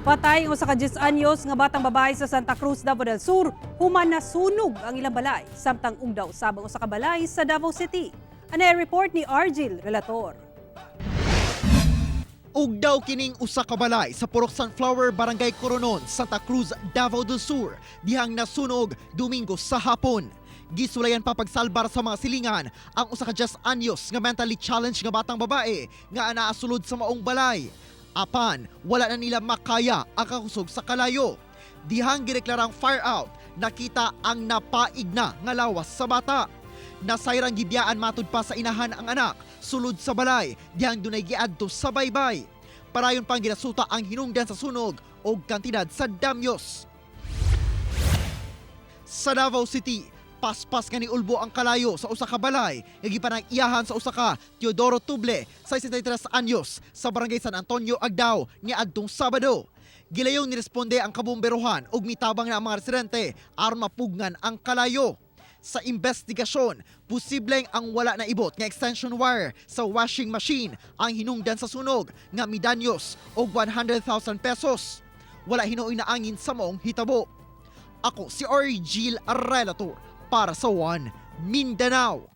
Patay ang usa ka 10 anyos nga batang babae sa Santa Cruz, Davao del Sur. Human nasunog ang ilang balay, samtang ugdaw sabang usa ka balay sa Davao City. Anay report ni Argil Relator. Ugdaw kining usa ka balay sa Purok Sunflower, Barangay Coronon, Santa Cruz, Davao del Sur, dihang nasunog Domingo sa hapon. Gisulayan pa pagsalbar sa mga silingan ang usa ka 10 anyos nga mentally challenged nga batang babae nga anaasulod sa maong balay. Apan, wala na nila makaya ang kakusog sa kalayo. Dihang gireklarang fire out, nakita ang napaig na nga lawas sa bata. Nasayrang gibiyaan matud pa sa inahan ang anak, sulod sa balay, dihang dunay giadto sa baybay. Parayon pang ginasuta ang hinungdan sa sunog o kantidad sa damyos. Sa Davao City, paspas nga ni ulbo ang kalayo sa usa ka balay nga gipanag-iyahan sa usa ka Teodoro Tuble, 63 anyos, sa Barangay San Antonio, Agdao niadtong Sabado. Gilayong niresponde ang kabomberohan ug mitabang na ang mga residente aron mapugnan ang kalayo. Sa investigasyon, posibleng ang wala na ibot nga extension wire sa washing machine ang hinungdan sa sunog nga midanyos og 100,000 pesos. Wala hinuoy na angin sa maong hitabo. Ako si Argil Relator para sa One Mindanao.